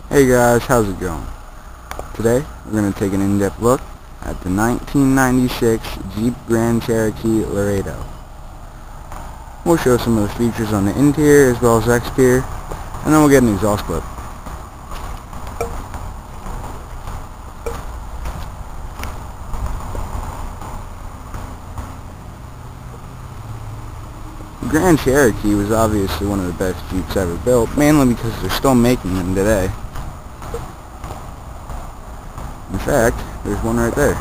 Hey guys, how's it going? Today we're going to take an in-depth look at the 1996 Jeep Grand Cherokee Laredo. We'll show some of the features on the interior as well as exterior, and then we'll get an exhaust clip. The Grand Cherokee was obviously one of the best Jeeps ever built, mainly because they're still making them today. In fact, there's one right there.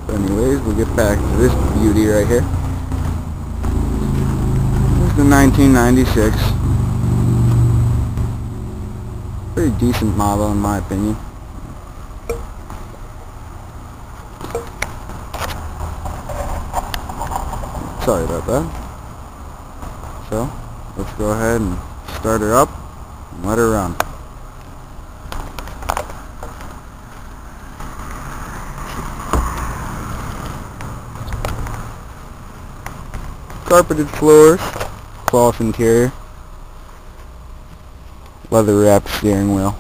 But anyways, we'll get back to this beauty right here. This is the 1996. Pretty decent model in my opinion. Sorry about that. So, let's go ahead and start her up and let her run. Carpeted floors, cloth interior, leather wrapped steering wheel.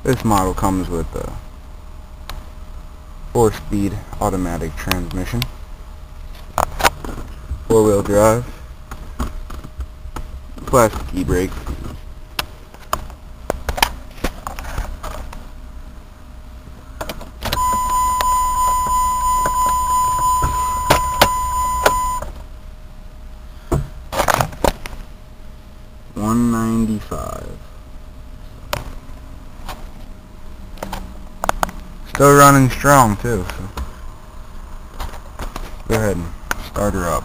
This model comes with a 4-speed automatic transmission, 4-wheel drive, plastic e-brake, $195. Still running strong too, so go ahead and start her up.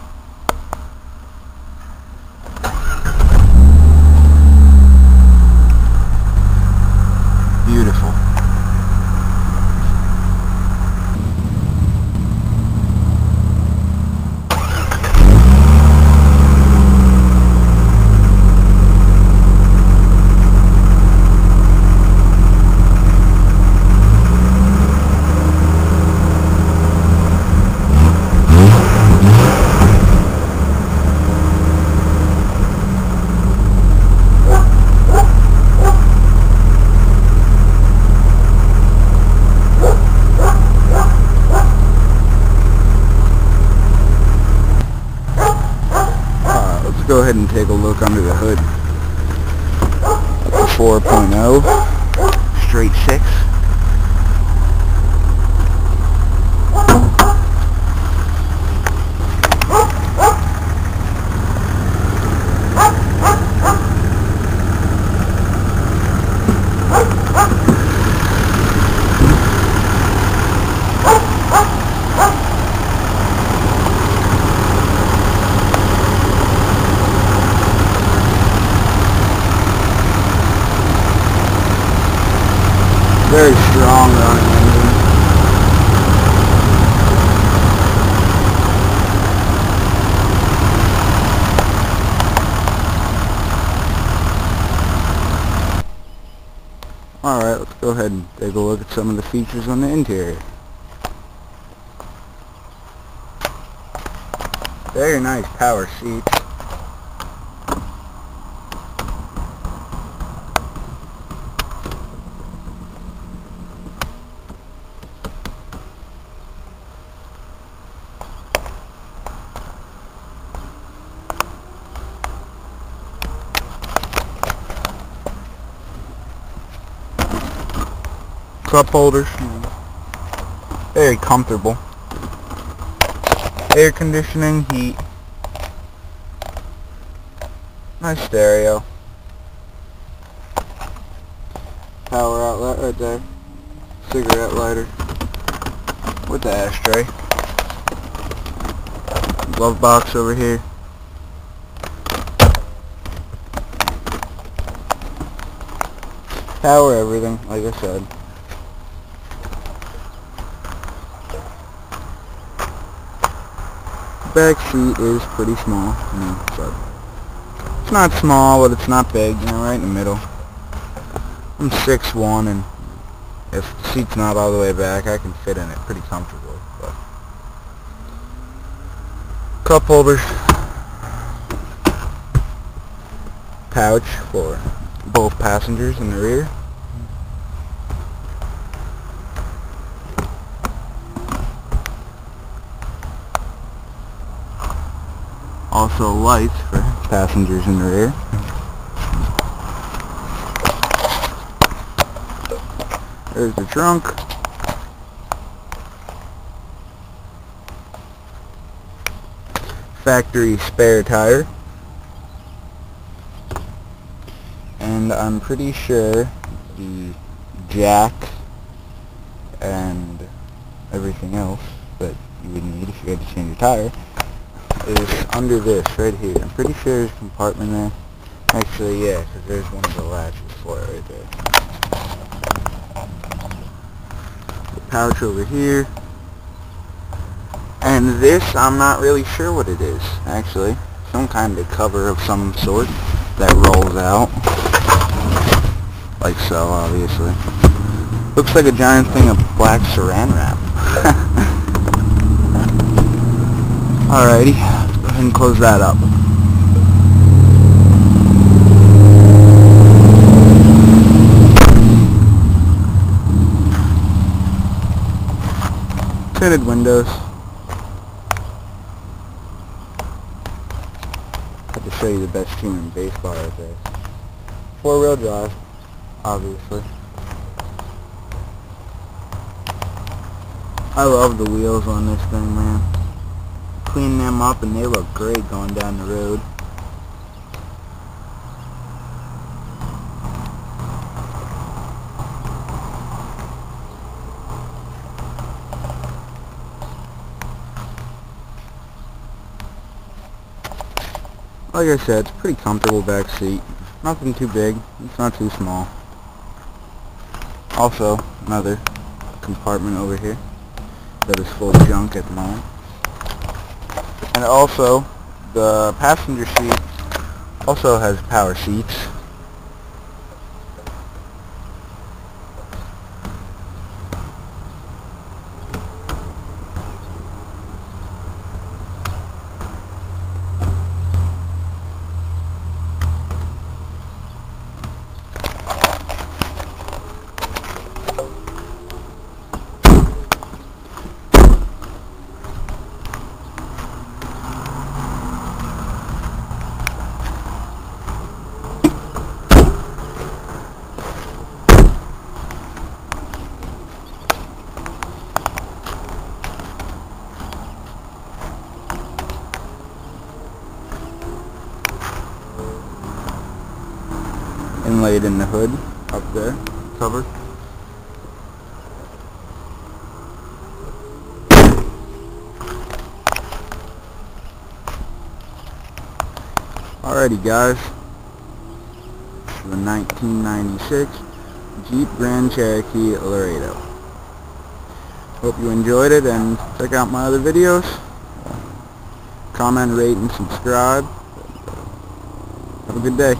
Beautiful. Go ahead and take a look under the hood. That's a 4.0 straight 6. Very strong running engine. Alright, let's go ahead and take a look at some of the features on the interior. Very nice power seats. Cup holders, very comfortable. Air conditioning, heat, nice stereo, power outlet right there, cigarette lighter with the ashtray, glove box over here. Power everything, like I said. Back seat is pretty small, but not small, but it's not big, you know, right in the middle. I'm 6'1", and if the seat's not all the way back, I can fit in it pretty comfortably. But cup holders, pouch for both passengers in the rear. Also lights for passengers in the rear. There's the trunk. Factory spare tire. And I'm pretty sure the jack and everything else that you would need if you had to change your tire is under this right here. I'm pretty sure there's a compartment there. Actually, yeah, because there's one of the latches for it right there. The pouch over here. And this, I'm not really sure what it is, actually. Some kind of cover of some sort that rolls out. Like so, obviously. Looks like a giant thing of black saran wrap. Alrighty, let's go ahead and close that up. Tinted windows. Had to show you the best team in baseball right there. 4-wheel drive, obviously. I love the wheels on this thing, man. Clean them up and they look great going down the road. Like I said, it's a pretty comfortable back seat. Nothing too big, it's not too small. Also, another compartment over here that is full of junk at the moment. And also, the passenger seat also has power seats. Inlaid in the hood up there, covered. Alrighty guys, the 1996 Jeep Grand Cherokee Laredo. Hope you enjoyed it, and check out my other videos. Comment, rate, and subscribe. Have a good day.